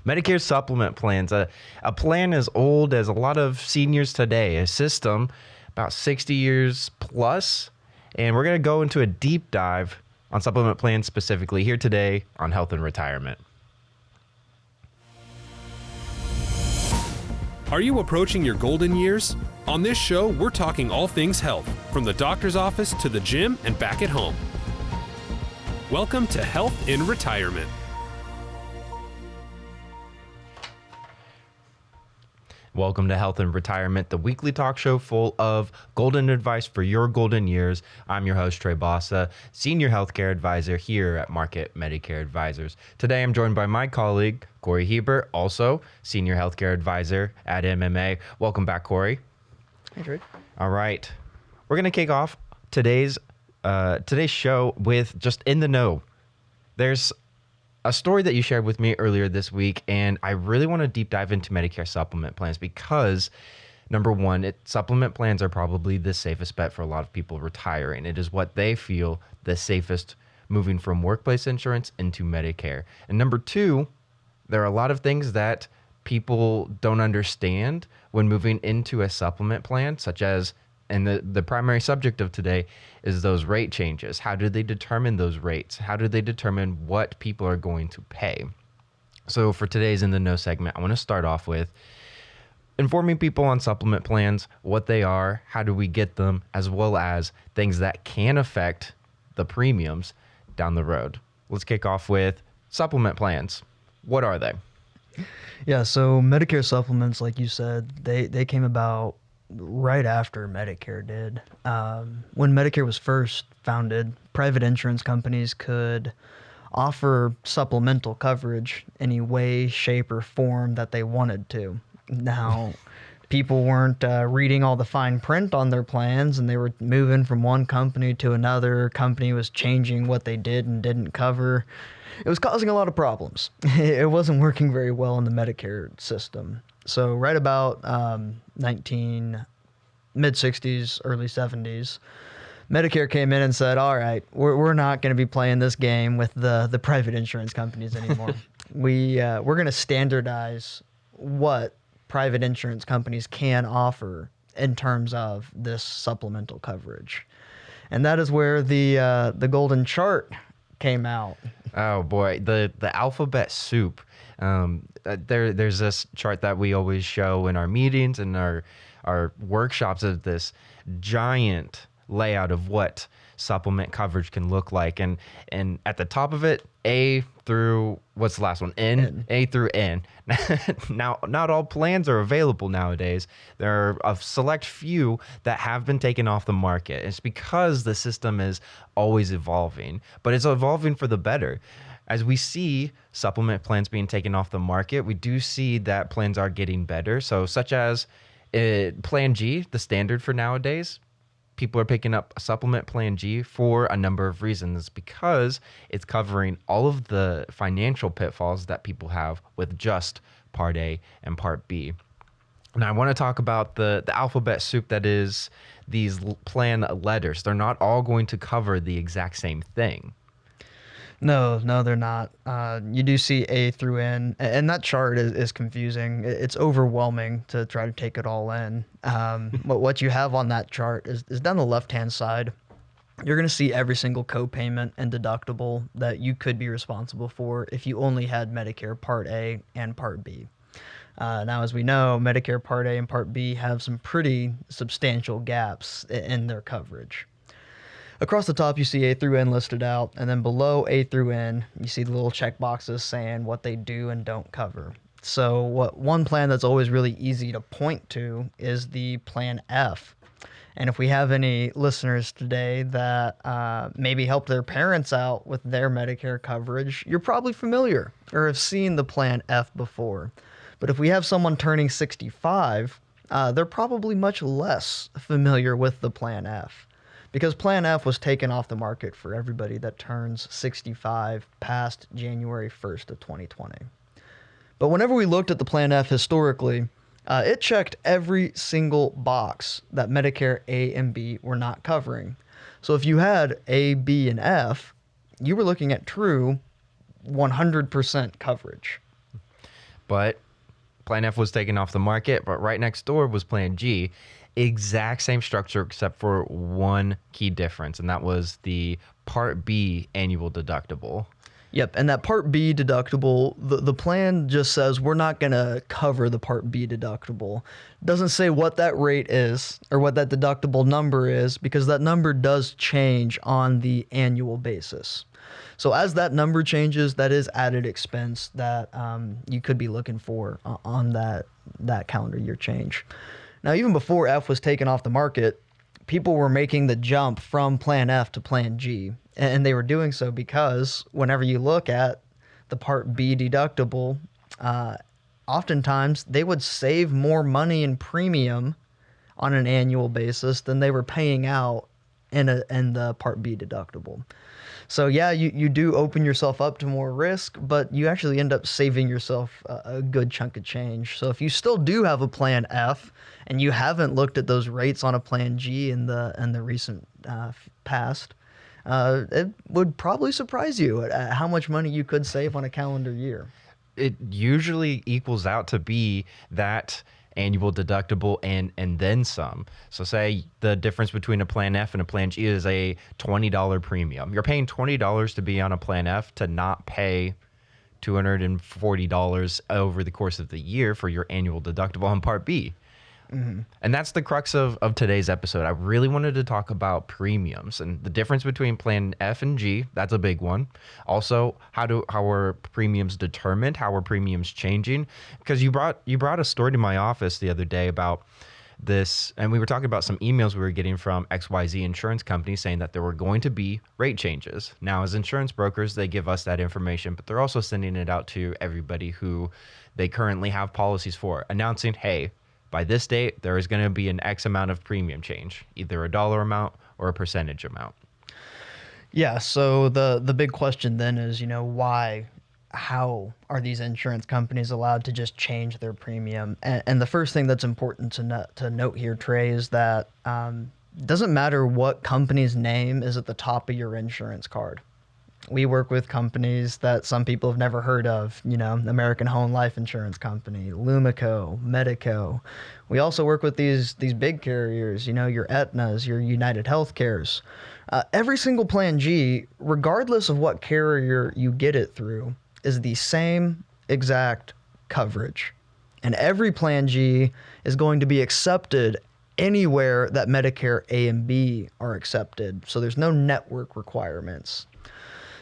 Medicare supplement plans, a plan as old as a lot of seniors today, a system about 60 years plus. And we're going to go into a deep dive on supplement plans specifically here today on Health and Retirement. Are you approaching your golden years? On this show, we're talking all things health, from the doctor's office to the gym and back at home. Welcome to Health in Retirement. Welcome to Health and Retirement, the weekly talk show full of golden advice for your golden years. I'm your host, Trey Basa, Senior Healthcare Advisor here at Market Medicare Advisors. Today, I'm joined by my colleague, Cory Hiebert, also Senior Healthcare Advisor at MMA. Welcome back, Cory. Hey, Trey. All right. We're going to kick off today's show with just in the know. There's a story that you shared with me earlier this week, and I really want to deep dive into Medicare supplement plans because, number one, supplement plans are probably the safest bet for a lot of people retiring. It is what they feel the safest moving from workplace insurance into Medicare. And number two, there are a lot of things that people don't understand when moving into a supplement plan, such as, and the primary subject of today is those rate changes. How do they determine those rates? How do they determine what people are going to pay? So for today's In the Know segment, I want to start off with informing people on supplement plans, what they are, how do we get them, as well as things that can affect the premiums down the road. Let's kick off with supplement plans. What are they? Yeah, so Medicare supplements, like you said, they came about right after Medicare did. When Medicare was first founded, private insurance companies could offer supplemental coverage any way, shape, or form that they wanted to. Now, people weren't reading all the fine print on their plans, and they were moving from one company to another. Company was changing what they did and didn't cover. It was causing a lot of problems. It wasn't working very well in the Medicare system. So right about mid-60s, early 70s, Medicare came in and said, all right, we're not going to be playing this game with the private insurance companies anymore. We're going to standardize what private insurance companies can offer in terms of this supplemental coverage. And that is where the golden chart came out. Oh boy, the alphabet soup. There's this chart that we always show in our meetings and our workshops of this giant layout of what supplement coverage can look like, and at the top of it, A through what's the last one? N. A through N. Now, not all plans are available nowadays. There are a select few that have been taken off the market. It's because the system is always evolving, but it's evolving for the better. As we see supplement plans being taken off the market, we do see that plans are getting better. So such as Plan G, the standard for nowadays, people are picking up a supplement Plan G for a number of reasons, because it's covering all of the financial pitfalls that people have with just Part A and Part B. And I want to talk about the alphabet soup that is these plan letters. They're not all going to cover the exact same thing. No, they're not. You do see A through N, and that chart is confusing. It's overwhelming to try to take it all in. But what you have on that chart is down the left-hand side. You're going to see every single copayment and deductible that you could be responsible for if you only had Medicare Part A and Part B. Now, as we know, Medicare Part A and Part B have some pretty substantial gaps in their coverage. Across the top, you see A through N listed out, and then below A through N, you see the little check boxes saying what they do and don't cover. So one plan that's always really easy to point to is the Plan F. And if we have any listeners today that maybe help their parents out with their Medicare coverage, you're probably familiar or have seen the Plan F before. But if we have someone turning 65, they're probably much less familiar with the Plan F, because Plan F was taken off the market for everybody that turns 65 past January 1st of 2020. But whenever we looked at the Plan F historically, it checked every single box that Medicare A and B were not covering. So if you had A, B, and F, you were looking at true 100% coverage. But Plan F was taken off the market, but right next door was Plan G. Exact same structure except for one key difference, and that was the Part B annual deductible. Yep, and that Part B deductible, the plan just says we're not going to cover the Part B deductible. Doesn't say what that rate is or what that deductible number is, because that number does change on the annual basis. So as that number changes, that is added expense that you could be looking for on that calendar year change. Now, even before F was taken off the market, people were making the jump from Plan F to Plan G. And they were doing so because whenever you look at the Part B deductible, oftentimes they would save more money in premium on an annual basis than they were paying out in the Part B deductible. So yeah, you do open yourself up to more risk, but you actually end up saving yourself a good chunk of change. So if you still do have a Plan F and you haven't looked at those rates on a Plan G in the recent past, it would probably surprise you at how much money you could save on a calendar year. It usually equals out to be that annual deductible and then some. So say the difference between a Plan F and a Plan G is a $20 premium. You're paying $20 to be on a Plan F to not pay $240 over the course of the year for your annual deductible on Part B. Mm-hmm. And that's the crux of today's episode. I really wanted to talk about premiums and the difference between Plan F and G. That's a big one. Also, how are premiums determined? How are premiums changing? Because you brought a story to my office the other day about this, and we were talking about some emails we were getting from XYZ insurance companies saying that there were going to be rate changes. Now, as insurance brokers, they give us that information, but they're also sending it out to everybody who they currently have policies for, announcing, hey, by this date, there is going to be an X amount of premium change, either a dollar amount or a percentage amount. Yeah, so the big question then is, why, how are these insurance companies allowed to just change their premium? And the first thing that's important to note here, Trey, is that it doesn't matter what company's name is at the top of your insurance card. We work with companies that some people have never heard of, American Home Life Insurance Company, Lumico, Medico. We also work with these big carriers, your Aetnas, your United Healthcares. Every single Plan G, regardless of what carrier you get it through, is the same exact coverage. And every Plan G is going to be accepted anywhere that Medicare A and B are accepted. So there's no network requirements.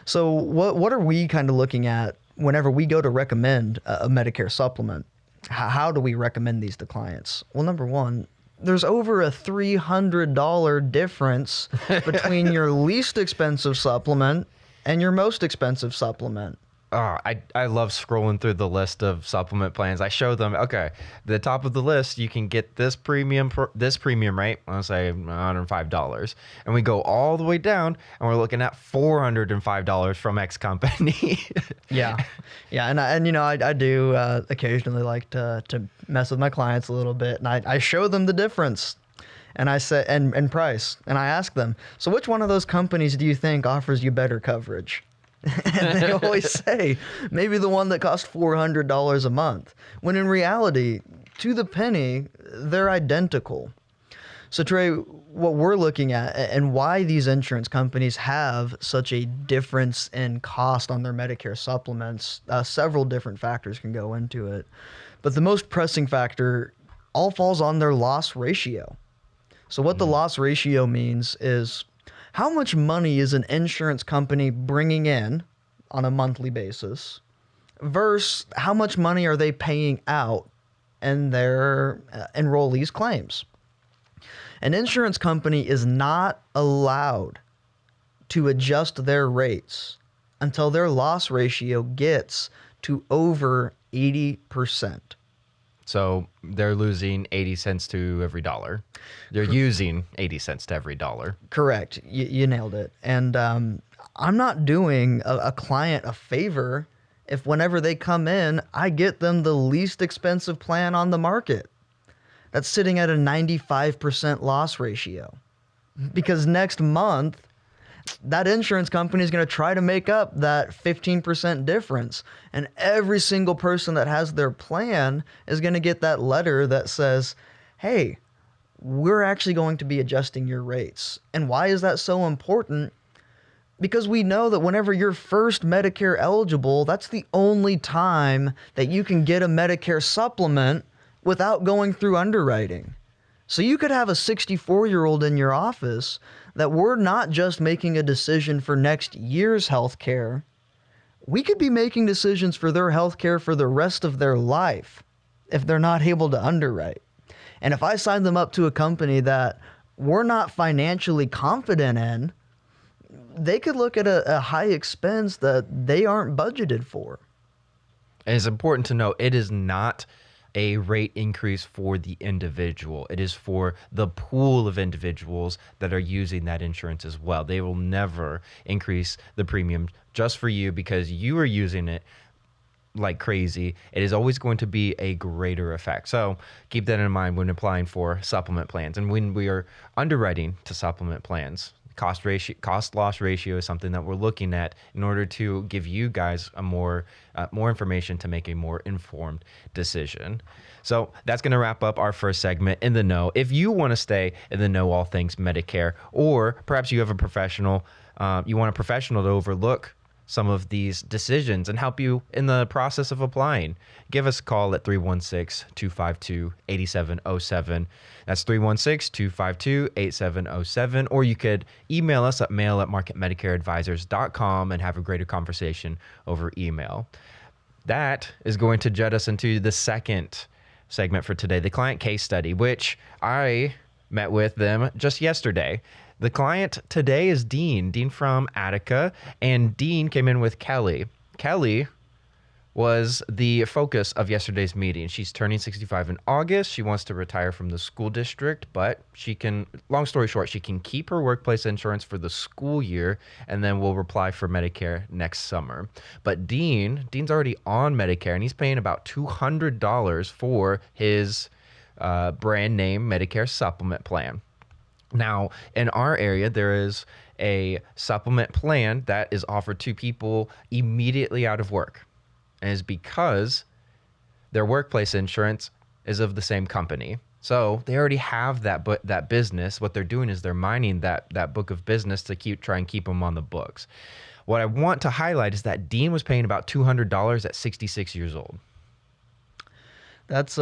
So what are we kind of looking at whenever we go to recommend a Medicare supplement? How do we recommend these to clients? Well, number one, there's over a $300 difference between your least expensive supplement and your most expensive supplement. Oh, I love scrolling through the list of supplement plans. I show them, okay, the top of the list, you can get this premium rate, I'll say $105. And we go all the way down, and we're looking at $405 from X company. Yeah. And I do occasionally like to mess with my clients a little bit, and I show them the difference. And I say, and price. And I ask them, so which one of those companies do you think offers you better coverage? And they always say, maybe the one that costs $400 a month, when in reality, to the penny, they're identical. So Trey, what we're looking at and why these insurance companies have such a difference in cost on their Medicare supplements, several different factors can go into it. But the most pressing factor all falls on their loss ratio. So what the loss ratio means is how much money is an insurance company bringing in on a monthly basis versus how much money are they paying out in their enrollees' claims. An insurance company is not allowed to adjust their rates until their loss ratio gets to over 80%. So they're losing 80 cents to every dollar. They're using 80 cents to every dollar. Correct. You nailed it. And I'm not doing a client a favor if whenever they come in, I get them the least expensive plan on the market. That's sitting at a 95% loss ratio. Because next month, that insurance company is going to try to make up that 15% difference. And every single person that has their plan is going to get that letter that says, hey, we're actually going to be adjusting your rates. And why is that so important? Because we know that whenever you're first Medicare eligible, that's the only time that you can get a Medicare supplement without going through underwriting. So you could have a 64-year-old in your office that we're not just making a decision for next year's health care. We could be making decisions for their health care for the rest of their life if they're not able to underwrite. And if I sign them up to a company that we're not financially confident in, they could look at a high expense that they aren't budgeted for. And it's important to know it is not a rate increase for the individual. It is for the pool of individuals that are using that insurance as well. They will never increase the premium just for you because you are using it like crazy. It is always going to be a greater effect. So keep that in mind when applying for supplement plans. And when we are underwriting to supplement plans, cost loss ratio is something that we're looking at in order to give you guys a more information to make a more informed decision. So that's going to wrap up our first segment, In the Know. If you want to stay in the know all things Medicare, or perhaps you have a professional, you want a professional to overlook some of these decisions and help you in the process of applying, give us a call at 316-252-8707. That's 316-252-8707. Or you could email us at mail@marketmedicareadvisors.com and have a greater conversation over email. That is going to jet us into the second segment for today, the client case study, which I met with them just yesterday. The client today is Dean from Attica, and Dean came in with Kelly. Kelly was the focus of yesterday's meeting. She's turning 65 in August. She wants to retire from the school district, but she can, long story short, she can keep her workplace insurance for the school year, and then will apply for Medicare next summer. But Dean's already on Medicare, and he's paying about $200 for his brand name Medicare supplement plan. Now, in our area, there is a supplement plan that is offered to people immediately out of work. And it's because their workplace insurance is of the same company. So they already have that business. What they're doing is they're mining that book of business to try and keep them on the books. What I want to highlight is that Dean was paying about $200 at 66 years old. That's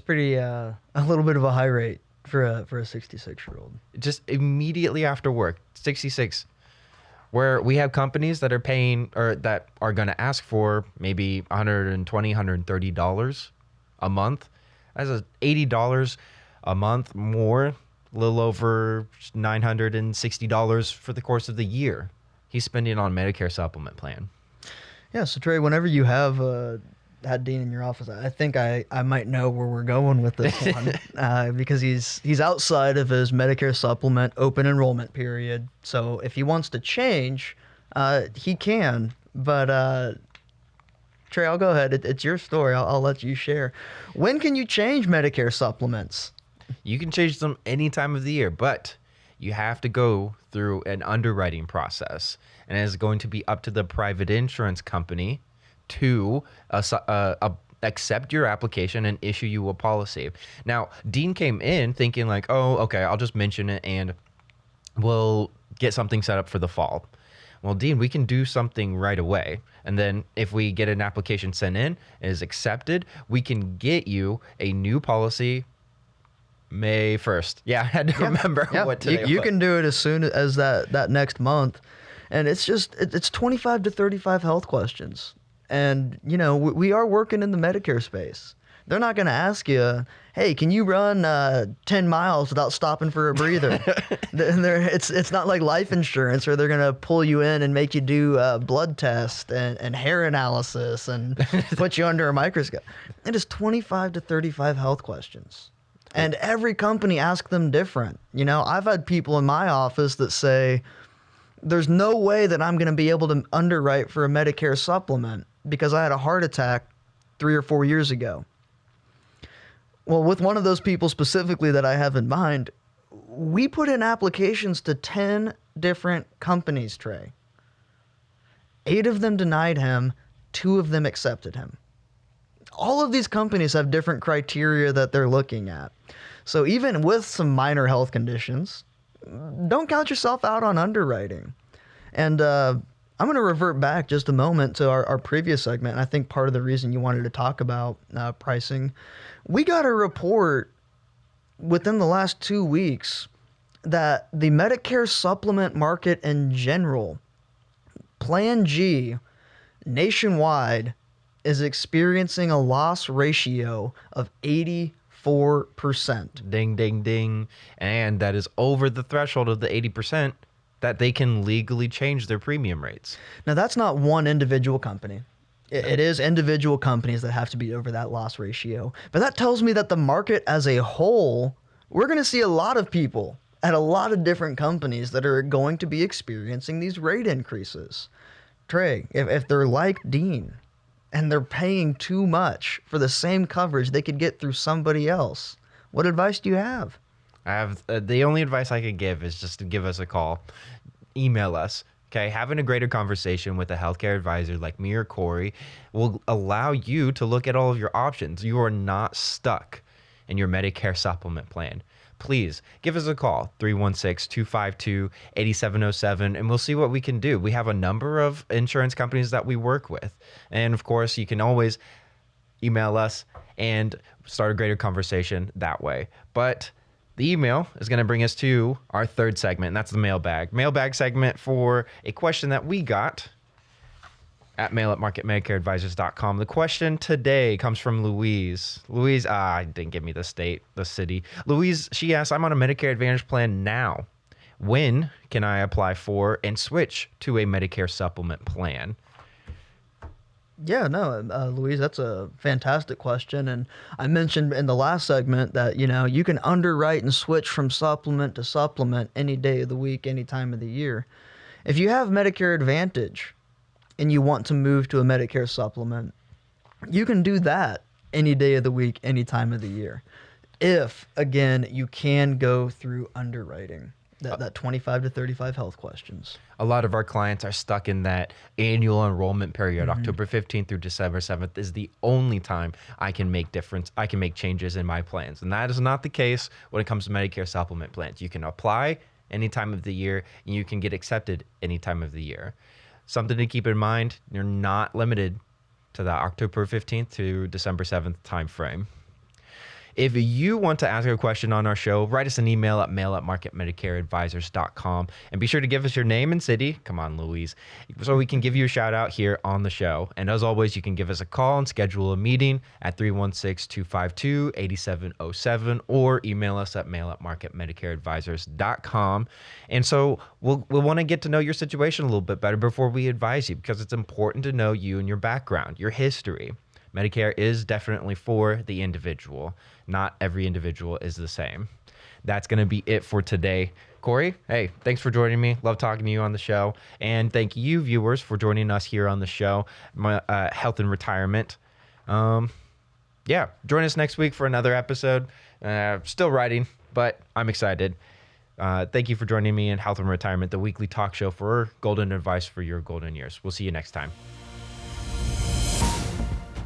pretty a little bit of a high rate for a 66-year-old. Just immediately after work, 66, where we have companies that are paying or that are going to ask for maybe $120, $130 a month. That's $80 a month more, a little over $960 for the course of the year. He's spending on Medicare supplement plan. Yeah, so Trey, whenever you have had Dean in your office, I think I might know where we're going with this one because he's outside of his Medicare supplement open enrollment period. So if he wants to change, he can. But Trey, I'll go ahead. It's your story. I'll let you share. When can you change Medicare supplements? You can change them any time of the year, but you have to go through an underwriting process, and it's going to be up to the private insurance company to accept your application and issue you a policy. Now, Dean came in thinking like, oh, okay, I'll just mention it and we'll get something set up for the fall. Well, Dean, we can do something right away. And then if we get an application sent in, it is accepted, we can get you a new policy May 1st. Yeah, I had to remember what today was. You can do it as soon as that next month. And it's 25 to 35 health questions. And, you know, we are working in the Medicare space. They're not going to ask you, hey, can you run 10 miles without stopping for a breather? It's not like life insurance where they're going to pull you in and make you do blood test and hair analysis and put you under a microscope. It is 25 to 35 health questions. And every company asks them different. You know, I've had people in my office that say, there's no way that I'm going to be able to underwrite for a Medicare supplement because I had a heart attack 3 or 4 years ago. Well, with one of those people specifically that I have in mind, we put in applications to 10 different companies, Trey. 8 of them denied him, 2 of them accepted him. All of these companies have different criteria that they're looking at. So even with some minor health conditions, don't count yourself out on underwriting. And I'm going to revert back just a moment to our previous segment. And I think part of the reason you wanted to talk about pricing, we got a report within the last 2 weeks that the Medicare supplement market in general, Plan G, nationwide, is experiencing a loss ratio of 84%. Ding, ding, ding. And that is over the threshold of the 80% that they can legally change their premium rates. Now, that's not one individual company. It is individual companies that have to be over that loss ratio. But that tells me that the market as a whole, we're going to see a lot of people at a lot of different companies that are going to be experiencing these rate increases. Trey, if they're like Dean and they're paying too much for the same coverage they could get through somebody else, what advice do you have? I have the only advice I could give is just to give us a call, email us. Okay, having a greater conversation with a healthcare advisor like me or Cory will allow you to look at all of your options. You are not stuck in your Medicare supplement plan. Please give us a call, 316-252-8707, and we'll see what we can do. We have a number of insurance companies that we work with. And of course, you can always email us and start a greater conversation that way. But the email is going to bring us to our third segment, and that's the mailbag. Mailbag segment for a question that we got at mail@marketmedicareadvisors.com. The question today comes from Louise. Louise, didn't give me the state, the city. Louise, she asks, I'm on a Medicare Advantage plan now. When can I apply for and switch to a Medicare supplement plan? Yeah, no, Louise, that's a fantastic question. And I mentioned in the last segment that, you can underwrite and switch from supplement to supplement any day of the week, any time of the year. If you have Medicare Advantage and you want to move to a Medicare supplement, you can do that any day of the week, any time of the year. If, again, you can go through underwriting. That 25 to 35 health questions. A lot of our clients are stuck in that annual enrollment period. October 15th through December 7th is the only time I can make changes in my plans. And that is not the case when it comes to Medicare supplement plans. You can apply any time of the year and you can get accepted any time of the year. Something to keep in mind, you're not limited to the October 15th to December 7th time frame. If you want to ask a question on our show, write us an email at mail@marketmedicareadvisors.com and be sure to give us your name and city. Come on, Louise. So we can give you a shout out here on the show. And as always, you can give us a call and schedule a meeting at 316-252-8707 or email us at mail@marketmedicareadvisors.com. And so we'll want to get to know your situation a little bit better before we advise you, because it's important to know you and your background, your history. Medicare is definitely for the individual. Not every individual is the same. That's going to be it for today. Cory, hey, thanks for joining me. Love talking to you on the show. And thank you, viewers, for joining us here on the show, Health and Retirement. Join us next week for another episode. Still writing, but I'm excited. Thank you for joining me in Health and Retirement, the weekly talk show for golden advice for your golden years. We'll see you next time.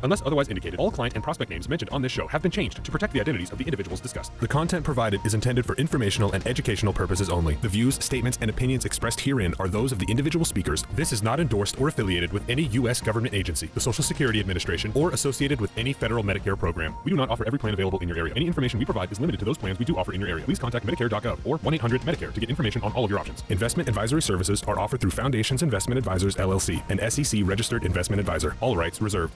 Unless otherwise indicated, all client and prospect names mentioned on this show have been changed to protect the identities of the individuals discussed. The content provided is intended for informational and educational purposes only. The views, statements, and opinions expressed herein are those of the individual speakers. This is not endorsed or affiliated with any U.S. government agency, the Social Security Administration, or associated with any federal Medicare program. We do not offer every plan available in your area. Any information we provide is limited to those plans we do offer in your area. Please contact Medicare.gov or 1-800-MEDICARE to get information on all of your options. Investment advisory services are offered through Foundations Investment Advisors, LLC, an SEC-registered investment advisor. All rights reserved.